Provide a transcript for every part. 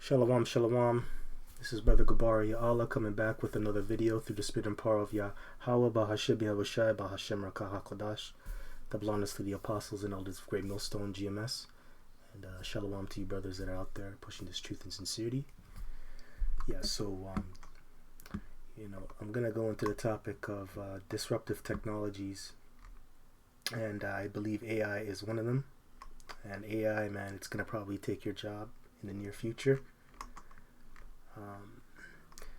Shalom, shalom. This is Brother Gabar Allah coming back with another video through the spirit and power of Yahweh Bahashib Yahushai Bahashem Rakah HaKodash, the blondest to the apostles and elders of Great Millstone GMS. And shalom to you brothers that are out there pushing this truth and sincerity. Yeah, so I'm gonna go into the topic of disruptive technologies, and I believe AI is one of them. And AI, man, it's gonna probably take your job in the near future.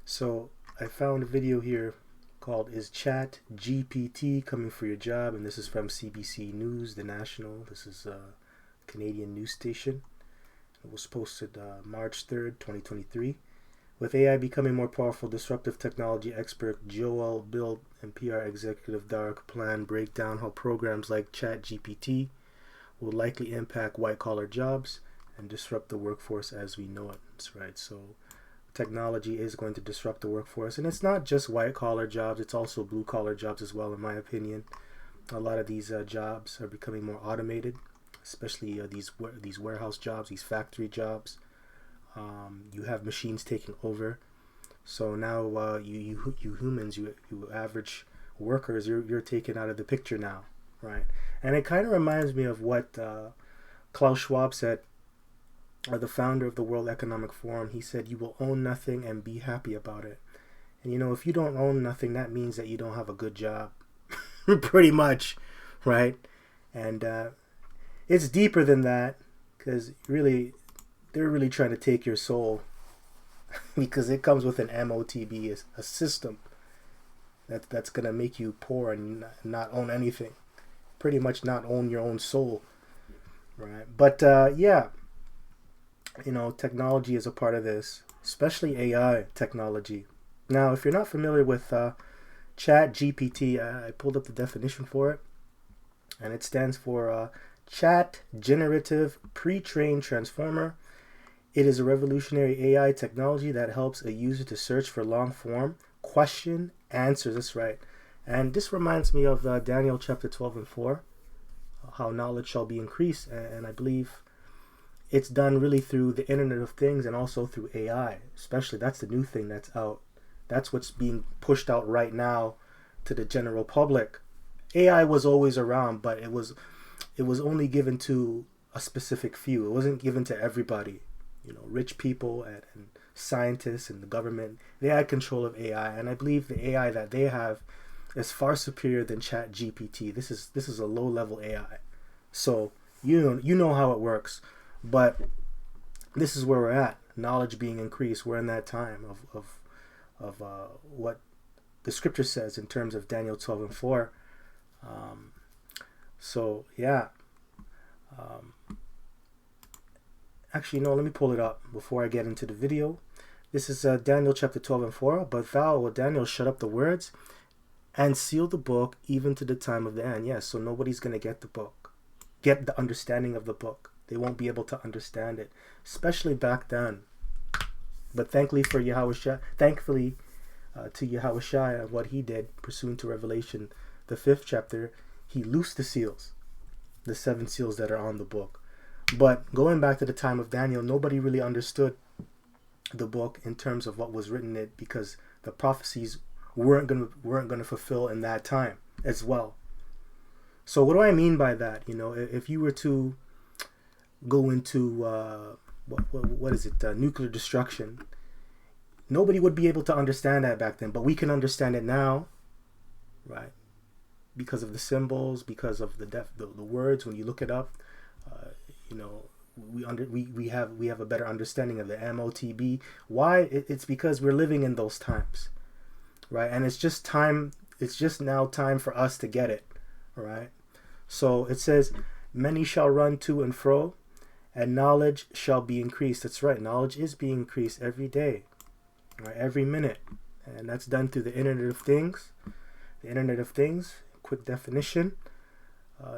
So I found a video here called "Is Chat GPT Coming for Your Job?" and this is from CBC News, The National. This is a Canadian news station. It was posted March 3rd, 2023. With AI becoming more powerful, disruptive technology expert Joel Bild and PR executive Dara Kaplan break down how programs like Chat GPT will likely impact white-collar jobs and disrupt the workforce as we know it. That's right. So technology is going to disrupt the workforce, and it's not just white-collar jobs, it's also blue-collar jobs as well, in my opinion. A lot of these jobs are becoming more automated, especially these warehouse jobs, these factory jobs. You have machines taking over. So now you humans, you average workers, you're taken out of the picture now, right? And it kind of reminds me of what Klaus Schwab said, the founder of the World Economic Forum. He said, "You will own nothing and be happy about it." And if you don't own nothing, that means that you don't have a good job, pretty much, right? And it's deeper than that, because really, they're really trying to take your soul, because it comes with an MOTB, a system that's gonna make you poor and not own anything, pretty much not own your own soul, right? But technology is a part of this, especially AI technology. Now, if you're not familiar with Chat GPT, I pulled up the definition for it, and it stands for Chat Generative Pre-trained Transformer. It is a revolutionary AI technology that helps a user to search for long-form question answers. That's right. And this reminds me of Daniel chapter 12 and 4, how knowledge shall be increased. And I believe it's done really through the Internet of Things and also through AI. Especially, that's the new thing that's out. That's what's being pushed out right now to the general public. AI was always around, but it was only given to a specific few. It wasn't given to everybody. Rich people and scientists and the government, they had control of AI, and I believe the AI that they have is far superior than Chat GPT. This is a low-level AI, so you know how it works. But this is where we're at. Knowledge being increased. We're in that time of what the scripture says in terms of Daniel 12 and 4. So yeah. Actually, no, let me pull it up before I get into the video. This is Daniel chapter 12 and 4. "But thou, O Daniel, shut up the words and seal the book even to the time of the end." Yes, so nobody's going to get the book, get the understanding of the book. They won't be able to understand it, especially back then. But thankfully to Yahushua and what he did, pursuant to Revelation, the 5th chapter, he loosed the seals, the 7 seals that are on the book. But going back to the time of Daniel, nobody really understood the book in terms of what was written in it, because the prophecies weren't going to fulfill in that time as well. So what do I mean by that? If you were to go into what is it, nuclear destruction, nobody would be able to understand that back then, but we can understand it now, right? Because of the symbols, because of the words. When you look it up, we have a better understanding of the MOTB. Why? It's because we're living in those times, right? And it's just now time for us to get it, all right? So it says, "Many shall run to and fro, and knowledge shall be increased." That's right. Knowledge is being increased every day, right? Every minute. And that's done through the Internet of Things. The Internet of Things, quick definition,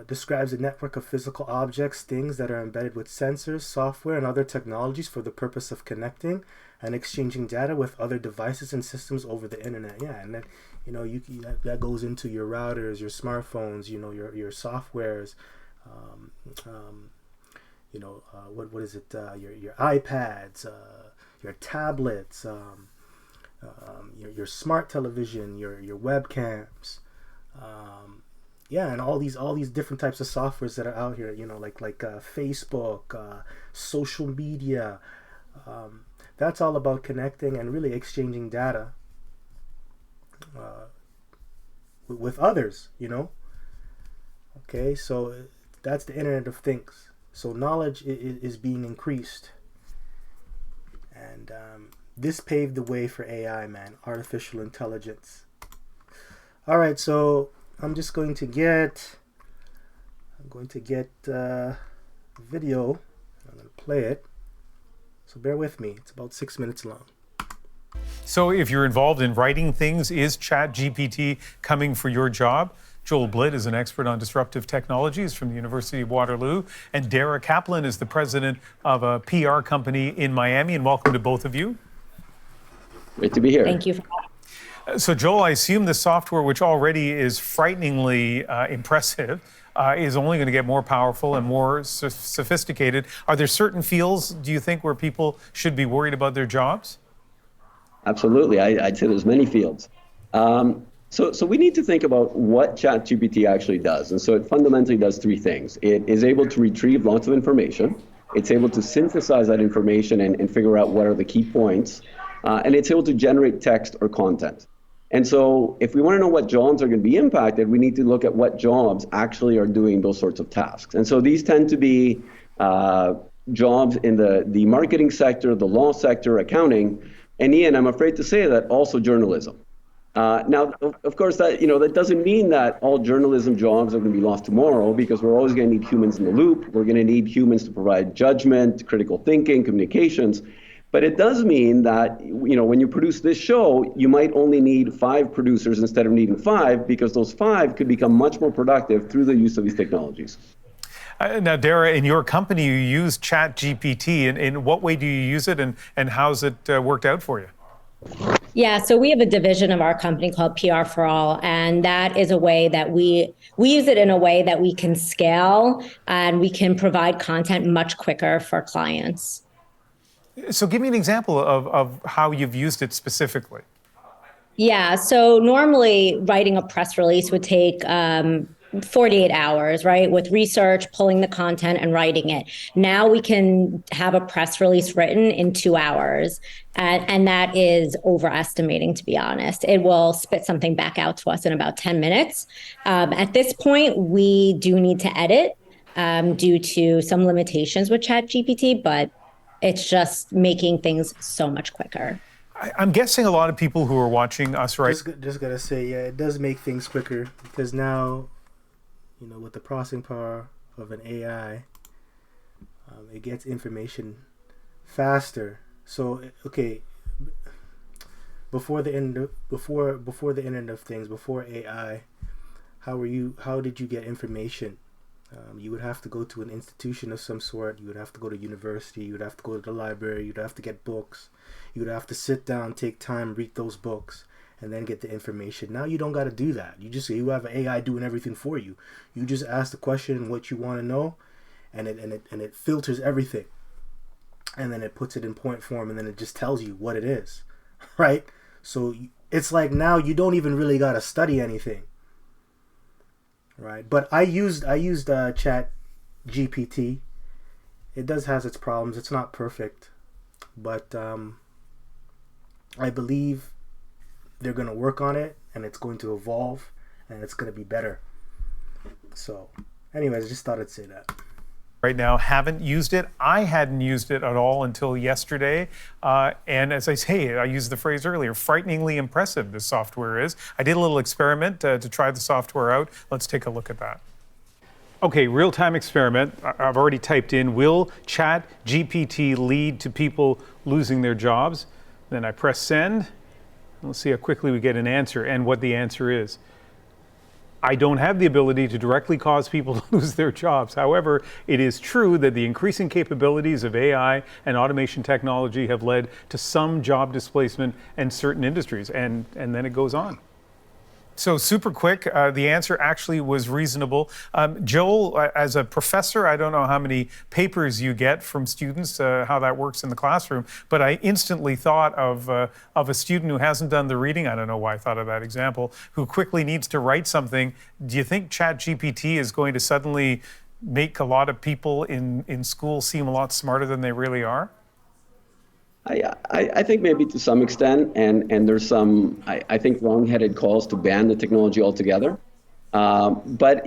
describes a network of physical objects, things that are embedded with sensors, software, and other technologies for the purpose of connecting and exchanging data with other devices and systems over the internet. Yeah, and then that goes into your routers, your smartphones, your softwares, what is it? Your iPads, your tablets, your smart television, your webcams, yeah, and all these different types of softwares that are out here, like Facebook, social media. That's all about connecting and really exchanging data with others, Okay, so that's the Internet of Things. So knowledge is being increased. And this paved the way for AI, man, artificial intelligence. All right, so I'm going to get video. I'm going to play it. So bear with me. It's about 6 minutes long. So if you're involved in writing things, is ChatGPT coming for your job? Joel Blitt is an expert on disruptive technologies from the University of Waterloo. And Dara Kaplan is the president of a PR company in Miami. And welcome to both of you. Great to be here. Thank you. So Joel, I assume the software, which already is frighteningly impressive, is only going to get more powerful and more sophisticated. Are there certain fields, do you think, where people should be worried about their jobs? Absolutely. I'd say there's many fields. So we need to think about what ChatGPT actually does. And so it fundamentally does three things. It is able to retrieve lots of information. It's able to synthesize that information and figure out what are the key points. And it's able to generate text or content. And so if we want to know what jobs are going to be impacted, we need to look at what jobs actually are doing those sorts of tasks. And so these tend to be jobs in the marketing sector, the law sector, accounting, and Ian, I'm afraid to say that also journalism. Now, of course, that doesn't mean that all journalism jobs are going to be lost tomorrow, because we're always going to need humans in the loop. We're going to need humans to provide judgment, critical thinking, communications. But it does mean that, when you produce this show, you might only need 5 producers instead of needing 5, because those 5 could become much more productive through the use of these technologies. Now, Dara, in your company, you use ChatGPT. In what way do you use it, and how's it worked out for you? Yeah, so we have a division of our company called PR for All, and that is a way that we use it in a way that we can scale and we can provide content much quicker for clients. So give me an example of how you've used it specifically. Yeah, so normally writing a press release would take 48 hours, right? With research, pulling the content and writing it. Now we can have a press release written in 2 hours. And that is overestimating, to be honest. It will spit something back out to us in about 10 minutes. At this point, we do need to edit due to some limitations with ChatGPT, but it's just making things so much quicker. I'm guessing a lot of people who are watching us, right? Just gotta say, yeah, it does make things quicker, because now, with the processing power of an AI, it gets information faster. So, okay, before the Internet of Things, before AI, how did you get information? You would have to go to an institution of some sort. You would have to go to university. You would have to go to the library. You'd have to get books. You would have to sit down, take time, read those books, and then get the information. Now you don't got to do that. You have an AI doing everything for you. You just ask the question what you want to know, and it filters everything, and then it puts it in point form, and then it just tells you what it is, right? So it's like now you don't even really got to study anything. Right, but I used Chat GPT. It does has its problems. It's not perfect, but I believe they're going to work on it, and it's going to evolve, and it's going to be better. So, anyways, I just thought I'd say that. Right now, haven't used it. I hadn't used it at all until yesterday. And as I say, I used the phrase earlier, frighteningly impressive this software is. I did a little experiment to try the software out. Let's take a look at that. Okay, real-time experiment. I've already typed in, will ChatGPT lead to people losing their jobs? Then I press send. Let's see how quickly we get an answer and what the answer is. I don't have the ability to directly cause people to lose their jobs. However, it is true that the increasing capabilities of AI and automation technology have led to some job displacement in certain industries, and then it goes on. So super quick, the answer actually was reasonable. Joel, as a professor, I don't know how many papers you get from students, how that works in the classroom, but I instantly thought of a student who hasn't done the reading. I don't know why I thought of that example, who quickly needs to write something. Do you think ChatGPT is going to suddenly make a lot of people in school seem a lot smarter than they really are? I think maybe to some extent, and there's some, I think, wrong-headed calls to ban the technology altogether. But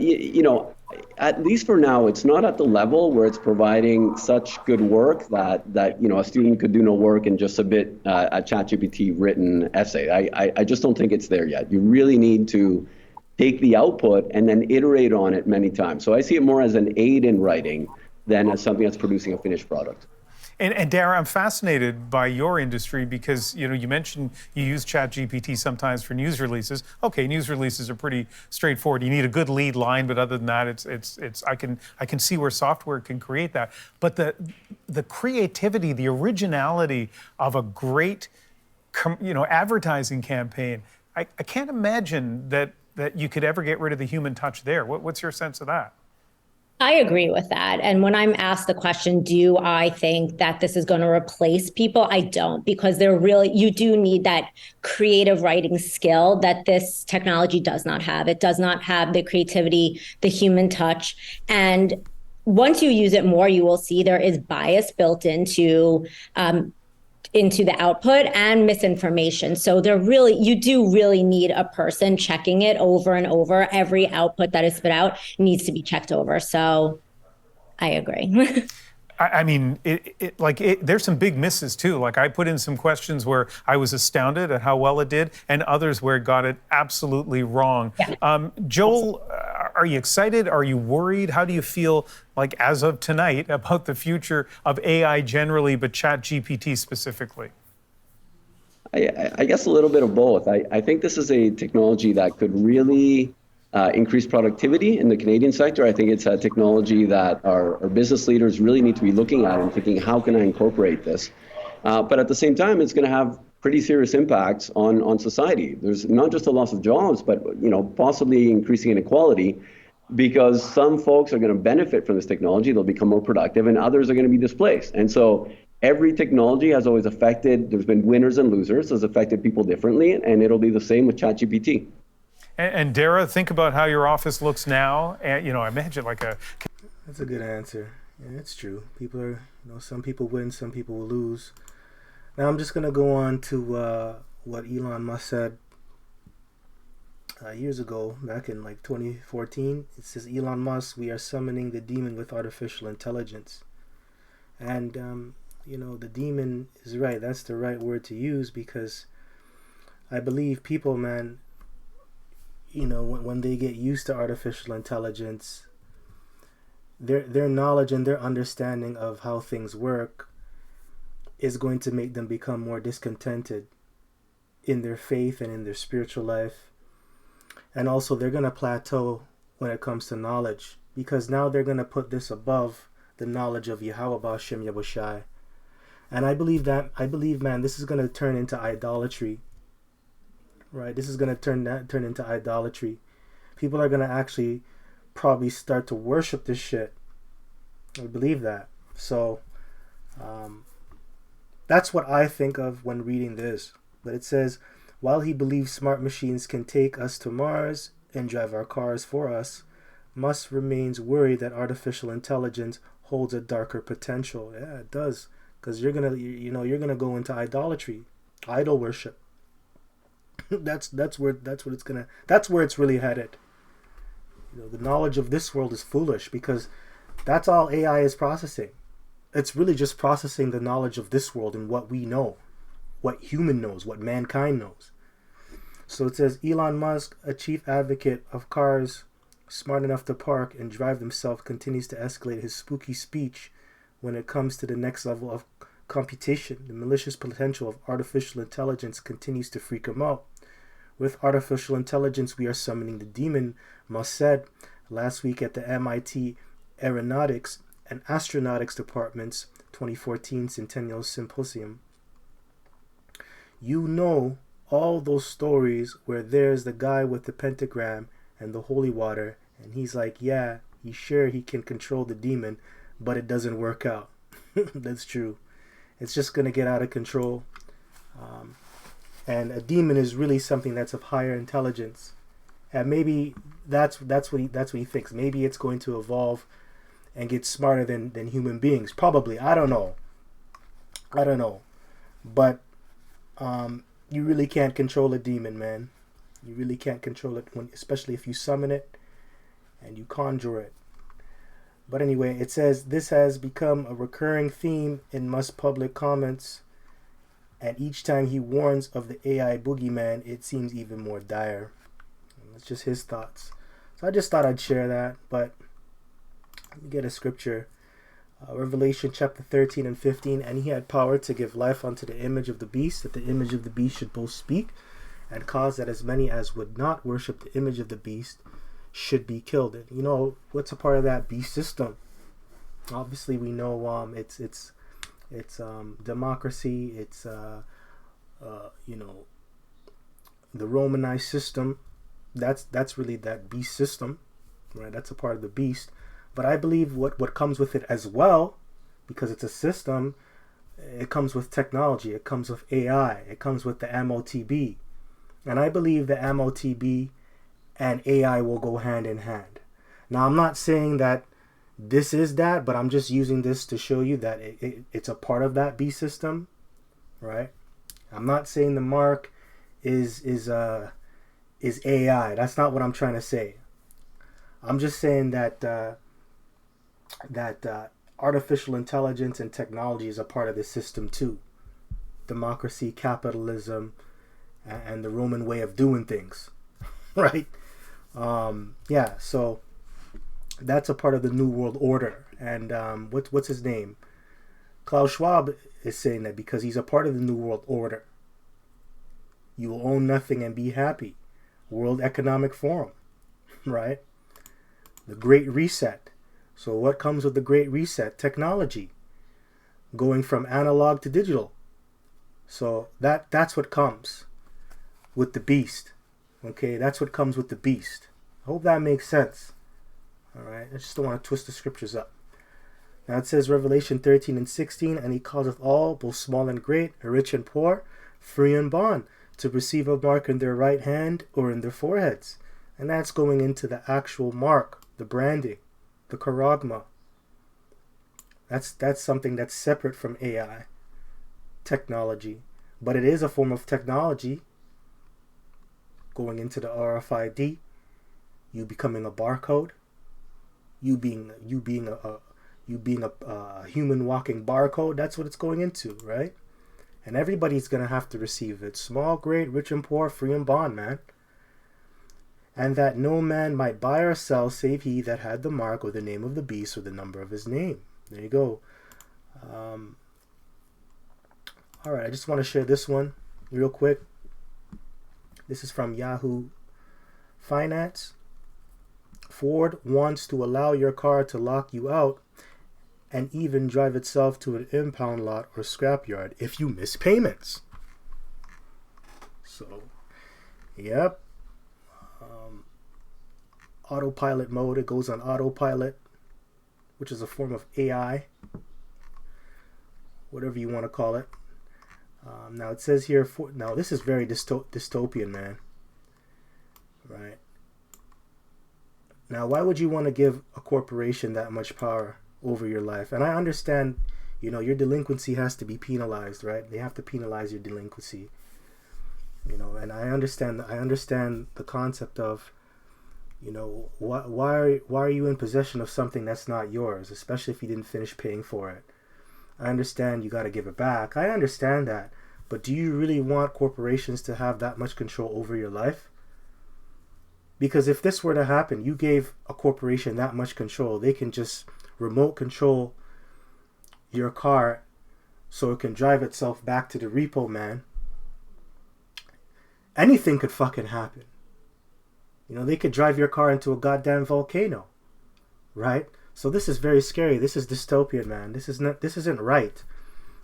at least for now, it's not at the level where it's providing such good work that a student could do no work and just submit a ChatGPT written essay. I just don't think it's there yet. You really need to take the output and then iterate on it many times. So I see it more as an aid in writing than as something that's producing a finished product. And Dara, I'm fascinated by your industry because you mentioned you use ChatGPT sometimes for news releases. Okay, news releases are pretty straightforward. You need a good lead line, but other than that, it's I can see where software can create that. But the creativity, the originality of a great advertising campaign, I can't imagine that you could ever get rid of the human touch there. What's your sense of that? I agree with that. And when I'm asked the question, do I think that this is going to replace people? I don't, because you do need that creative writing skill that this technology does not have. It does not have the creativity, the human touch. And once you use it more, you will see there is bias built into the output and misinformation. So you do really need a person checking it over and over. Every output that is spit out needs to be checked over. So I agree. I mean, there's some big misses too. Like I put in some questions where I was astounded at how well it did, and others where it got it absolutely wrong. Yeah. Joel, are you excited? Are you worried? How do you feel, like as of tonight, about the future of AI generally, but ChatGPT specifically? I guess a little bit of both. I think this is a technology that could really increase productivity in the Canadian sector. I think it's a technology that our business leaders really need to be looking at and thinking, how can I incorporate this? But at the same time, it's going to have pretty serious impacts on society. There's not just a loss of jobs, but possibly increasing inequality, because some folks are going to benefit from this technology. They'll become more productive, and others are going to be displaced. And so every technology has always there's been winners and losers, has affected people differently, and it'll be the same with ChatGPT. And Dara, think about how your office looks now. And, I imagine That's a good answer. Yeah, it's true. People are, some people win, some people will lose. Now I'm just gonna go on to what Elon Musk said years ago, back in 2014. It says, Elon Musk, we are summoning the demon with artificial intelligence. And the demon is right. That's the right word to use, because I believe people, man, when they get used to artificial intelligence, their knowledge and their understanding of how things work is going to make them become more discontented in their faith and in their spiritual life. And also they're going to plateau when it comes to knowledge, because now they're going to put this above the knowledge of Yahweh B'Shem Yahushai. And I believe, man, this is going to turn into idolatry. Right, this is going to turn into idolatry. People are going to actually probably start to worship this shit. I believe that. So that's what I think of when reading this. But it says, while he believes smart machines can take us to Mars and drive our cars for us, Musk remains worried that artificial intelligence holds a darker potential. Yeah, it does, because you're gonna go into idolatry, idol worship. That's where it's really headed. The knowledge of this world is foolish, because that's all AI is processing. It's really just processing the knowledge of this world and what we know, what human knows, what mankind knows. So it says, Elon Musk, a chief advocate of cars smart enough to park and drive themselves, continues to escalate his spooky speech when it comes to the next level of computation. The malicious potential of artificial intelligence continues to freak him out. With artificial intelligence, we are summoning the demon, Musk said last week at the MIT Aeronautics and Astronautics Department's 2014 Centennial Symposium. all those stories where there's the guy with the pentagram and the holy water, and he's like, yeah, he's sure he can control the demon, but it doesn't work out. That's true. It's just going to get out of control. And a demon is really something that's of higher intelligence. And maybe that's what he thinks. Maybe it's going to evolve and get smarter than human beings. Probably. I don't know. But you really can't control a demon, man. You really can't control it, especially if you summon it and you conjure it. But anyway, it says this has become a recurring theme in Musk's public comments, and each time he warns of the AI boogeyman, it seems even more dire. And that's just his thoughts. So I just thought I'd share that, but let me get a scripture. Revelation chapter 13 and 15, and he had power to give life unto the image of the beast, that the image of the beast should both speak, and cause that as many as would not worship the image of the beast should be killed. And you know what's a part of that beast system? Obviously, we know it's democracy. It's you know, the Romanized system. That's really that beast system, right? That's a part of the beast. But I believe what comes with it as well, because it's a system, it comes with technology. It comes with AI. It comes with the MOTB, and I believe the MOTB and AI will go hand in hand. Now, I'm not saying that this is that, but I'm just using this to show you that it's a part of that beast system, right? I'm not saying the mark is AI. That's not what I'm trying to say. I'm just saying that artificial intelligence and technology is a part of the system too. Democracy, capitalism, and the Roman way of doing things, right? Yeah, so that's a part of the New World Order. And what's his name? Klaus Schwab is saying that because he's a part of the New World Order. You will own nothing and be happy. World Economic Forum, right? The Great Reset. So what comes with the Great Reset? Technology. Going from analog to digital. So that's what comes with the beast. Okay, that's what comes with the beast. I hope that makes sense. All right, I just don't want to twist the scriptures up. Now it says Revelation 13 and 16, and he causeth all, both small and great, rich and poor, free and bond, to receive a mark in their right hand or in their foreheads. And that's going into the actual mark, the branding, the charagma. That's something that's separate from AI technology. But it is a form of technology. Going into the RFID, you becoming a barcode, you being a human walking barcode. That's what it's going into, right? And everybody's gonna have to receive it. Small, great, rich and poor, free and bond, man. And that no man might buy or sell save he that had the mark or the name of the beast or the number of his name. There you go. All right, I just want to share this one real quick. This is from Yahoo Finance. Ford wants to allow your car to lock you out and even drive itself to an impound lot or scrapyard if you miss payments. So, yep. Autopilot mode, it goes on autopilot, which is a form of AI, whatever you want to call it. Now it says here, now this is very dystopian, man. Right. Now, why would you want to give a corporation that much power over your life? And I understand, you know, your delinquency has to be penalized, right? They have to penalize your delinquency. You know, and I understand the concept of, you know, why are you in possession of something that's not yours, especially if you didn't finish paying for it? I understand you got to give it back. I understand that. But do you really want corporations to have that much control over your life? Because if this were to happen, you gave a corporation that much control, they can just remote control your car so it can drive itself back to the repo, man. Anything could fucking happen. You know, they could drive your car into a goddamn volcano, right? So this is very scary. This is dystopian, man. This isn't right,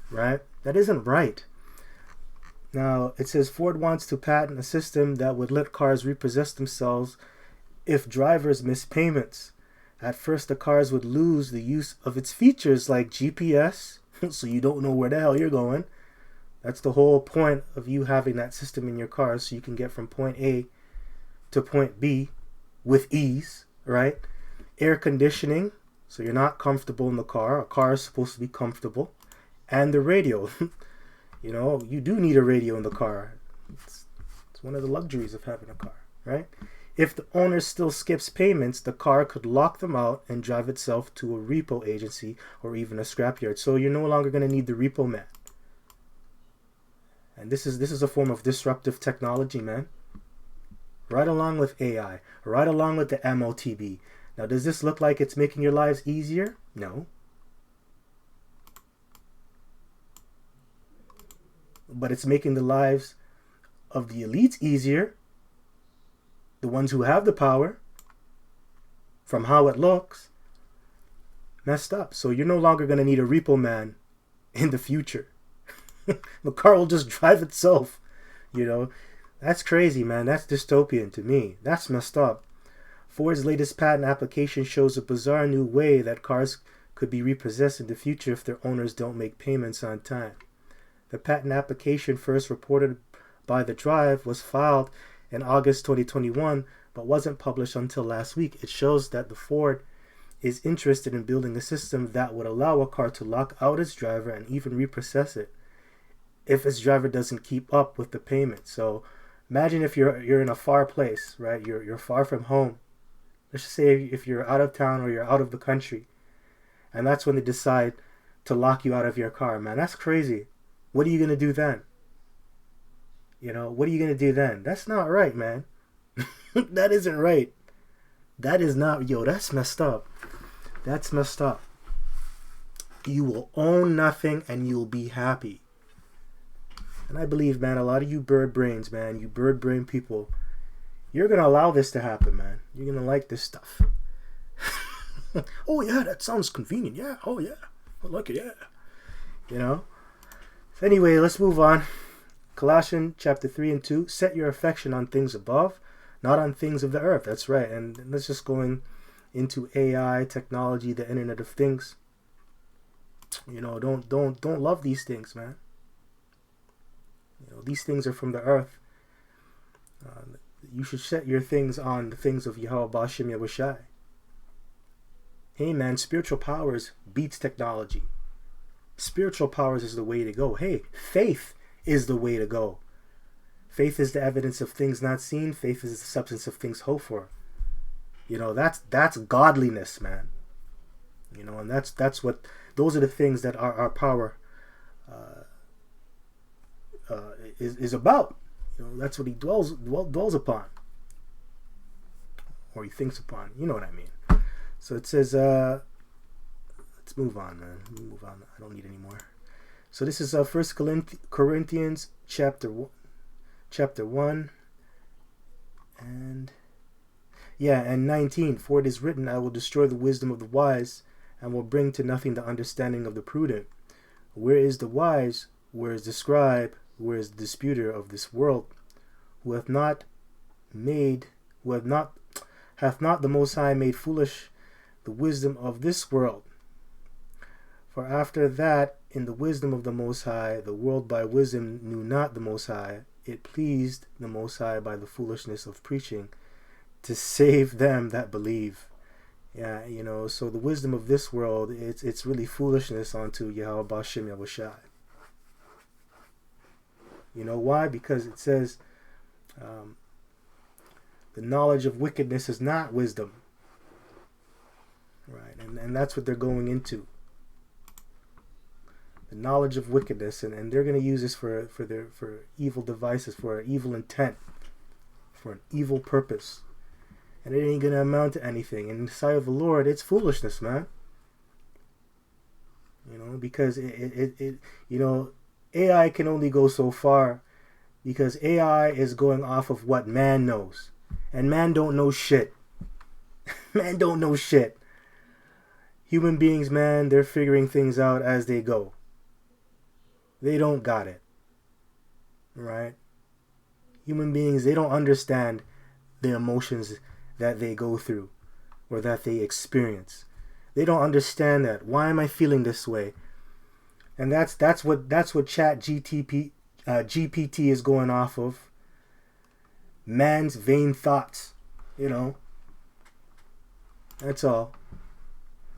right? That isn't right. Now, it says Ford wants to patent a system that would let cars repossess themselves if drivers miss payments. At first, the cars would lose the use of its features like GPS, so you don't know where the hell you're going. That's the whole point of you having that system in your car, so you can get from point A to point B with ease, right? Air conditioning, so you're not comfortable in the car. A car is supposed to be comfortable. And the radio. You know, you do need a radio in the car. It's one of the luxuries of having a car, right? If the owner still skips payments, the car could lock them out and drive itself to a repo agency or even a scrapyard. So you're no longer going to need the repo man. And this is a form of disruptive technology, man. Right along with AI, right along with the MOTB. Now, does this look like it's making your lives easier? No. But it's making the lives of the elites easier, the ones who have the power, from how it looks, messed up. So you're no longer going to need a repo man in the future. The car will just drive itself, you know. That's crazy, man. That's dystopian to me. That's messed up. Ford's latest patent application shows a bizarre new way that cars could be repossessed in the future if their owners don't make payments on time. The patent application, first reported by The Drive, was filed in August 2021, but wasn't published until last week. It shows that the Ford is interested in building a system that would allow a car to lock out its driver and even repossess it if its driver doesn't keep up with the payment. So imagine if you're in a far place, right? You're far from home. Let's just say if you're out of town or you're out of the country, and that's when they decide to lock you out of your car, man. That's crazy. What are you going to do then? You know, what are you going to do then? That's not right, man. That isn't right. That is not, that's messed up. That's messed up. You will own nothing and you'll be happy. And I believe, man, a lot of you bird brains, man, you bird brain people, you're going to allow this to happen, man. You're going to like this stuff. Oh, yeah, that sounds convenient. Yeah, oh, yeah. I like it, yeah. You know? So anyway, let's move on. Colossians chapter 3 and 2. Set your affection on things above, not on things of the earth. That's right. And let's just go into AI, technology, the Internet of Things. You know, don't love these things, man. You know, these things are from the earth. You should set your things on the things of Yahweh Bashim Yahushai. Hey, man, spiritual powers beats technology. Spiritual powers is the way to go. Hey, faith is the way to go. Faith is the evidence of things not seen. Faith is the substance of things hoped for. You know, that's godliness, man. You know, and that's what, those are the things that our power is about. You know, that's what he dwells upon, or he thinks upon. You know what I mean. So it says, let's move on, man. Move on. I don't need any more. So this is 1 Corinthians chapter 1, and 19. For it is written, I will destroy the wisdom of the wise, and will bring to nothing the understanding of the prudent. Where is the wise? Where is the scribe? Where is the disputer of this world? Hath not the Most High made foolish the wisdom of this world? For after that, in the wisdom of the Most High, the world by wisdom knew not the Most High. It pleased the Most High by the foolishness of preaching to save them that believe. Yeah, you know, so the wisdom of this world, it's really foolishness unto Yahweh Bashim Yahushai. You know why? Because it says the knowledge of wickedness is not wisdom. Right, and that's what they're going into. The knowledge of wickedness, and they're going to use this for evil devices, for an evil intent, for an evil purpose. And it ain't going to amount to anything. In the sight of the Lord, it's foolishness, man. You know, because it you know, AI can only go so far, because AI is going off of what man knows. And man don't know shit. Man don't know shit. Human beings, man, they're figuring things out as they go. They don't got it. right? Human beings, they don't understand the emotions that they go through or that they experience. They don't understand that. Why am I feeling this way? And that's what Chat GPT is going off of. Man's vain thoughts, you know. That's all.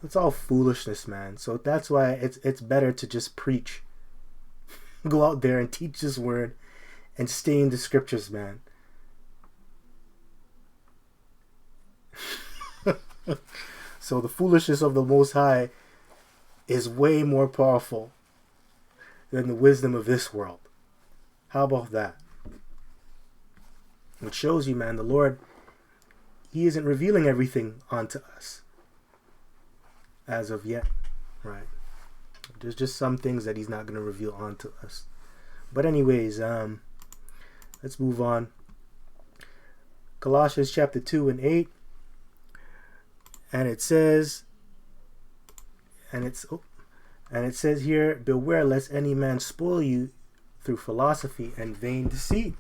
It's all foolishness, man. So that's why it's better to just preach. Go out there and teach this word and stay in the scriptures, man. So the foolishness of the Most High is way more powerful than the wisdom of this world. How about that? Which shows you, man, the Lord, He isn't revealing everything onto us as of yet, right? There's just some things that He's not going to reveal onto us. But anyways, let's move on. Colossians chapter 2 and 8. And it says, it says here, beware lest any man spoil you through philosophy and vain deceit,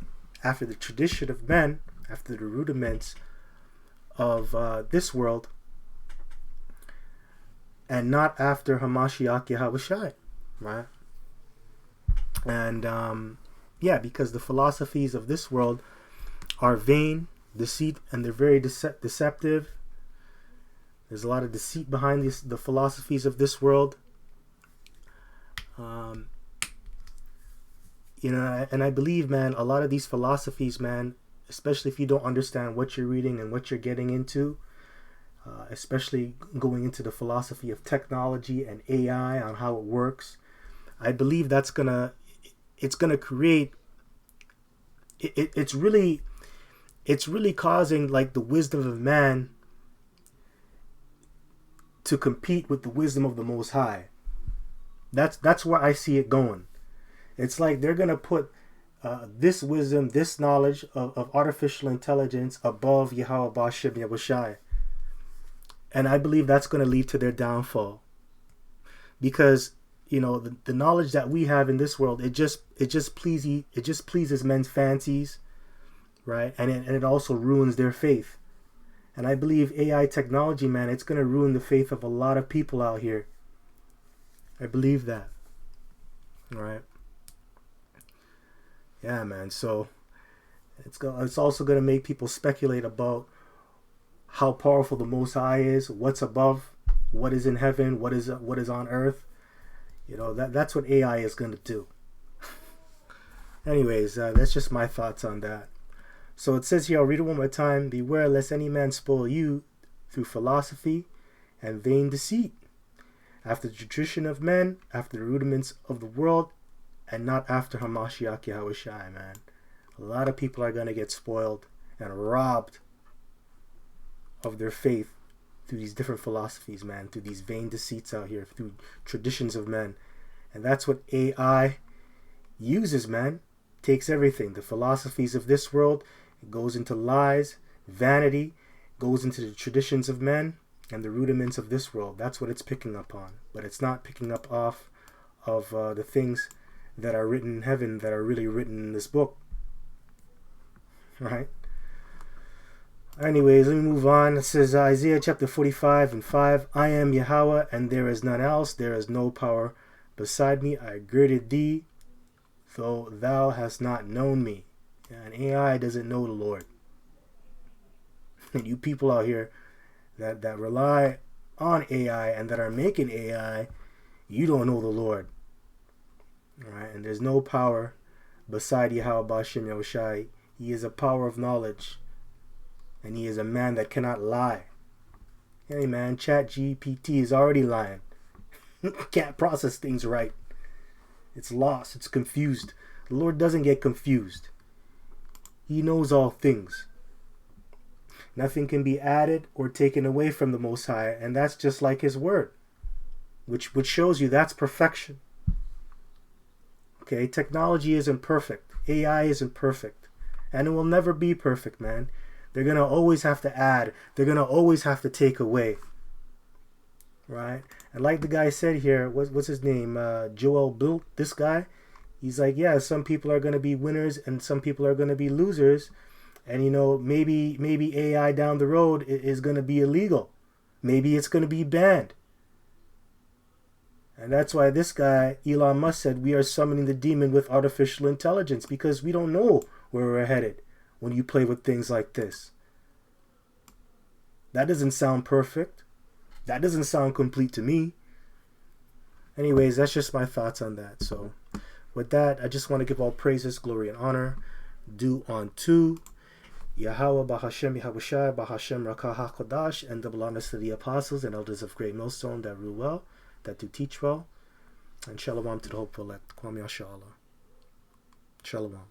after the tradition of men, after the rudiments of this world, and not after Hamashiach Yahushai, right? And because the philosophies of this world are vain, deceit, and they're very deceptive. There's a lot of deceit behind the philosophies of this world. And I believe, man, a lot of these philosophies, man, especially if you don't understand what you're reading and what you're getting into, especially going into the philosophy of technology and AI on how it works, I believe it's gonna create. It's really causing like the wisdom of man to compete with the wisdom of the Most High. That's where I see it going. It's like they're gonna put this wisdom, this knowledge of artificial intelligence above Yahweh Bashem Yahushai, and I believe that's gonna lead to their downfall. Because the knowledge that we have in this world, it just pleases men's fancies, right? And it also ruins their faith. And I believe AI technology, man, it's going to ruin the faith of a lot of people out here. I believe that. All right. Yeah, man. So it's also going to make people speculate about how powerful the Most High is, what's above, what is in heaven, what is on earth. That's what AI is going to do. Anyways, that's just my thoughts on that. So it says here, I'll read it one more time. Beware lest any man spoil you through philosophy and vain deceit, after the tradition of men, after the rudiments of the world, and not after Hamashiach Yahushai, man. A lot of people are going to get spoiled and robbed of their faith through these different philosophies, man, through these vain deceits out here, through traditions of men. And that's what AI uses, man. Takes everything, the philosophies of this world, it goes into lies, vanity, goes into the traditions of men and the rudiments of this world. That's what it's picking up on. But it's not picking up off of the things that are written in heaven that are really written in this book. Right? Anyways, let me move on. It says Isaiah chapter 45 and 5. I am Yahweh, and there is none else. There is no power beside me. I girded thee, though thou hast not known me. And AI doesn't know the Lord. And you people out here that rely on AI and that are making AI, you don't know the Lord. All right? And there's no power beside Yahweh Bashem Yahushai. He is a power of knowledge. And he is a man that cannot lie. Hey man, Chat GPT is already lying. Can't process things right. It's lost. It's confused. The Lord doesn't get confused. He knows all things. Nothing can be added or taken away from the Most High, and that's just like His Word, which shows you that's perfection. Okay, technology isn't perfect. AI isn't perfect, and it will never be perfect, man. They're gonna always have to add. They're gonna always have to take away. Right? And like the guy said here, what's his name? Joel Built. This guy, He's like, yeah, some people are going to be winners and some people are going to be losers. And, you know, maybe AI down the road is going to be illegal. Maybe it's going to be banned. And that's why this guy, Elon Musk, said we are summoning the demon with artificial intelligence, because we don't know where we're headed when you play with things like this. That doesn't sound perfect. That doesn't sound complete to me. Anyways, that's just my thoughts on that. So with that, I just want to give all praises, glory, and honor due unto Yahweh, Bahashem, Yahushai, Bahashem, Rakah HaKodash, and double honors to the apostles and elders of Great Millstone that rule well, that do teach well, and shalom to the hopeful elect. Kwame Ashala. Shalom.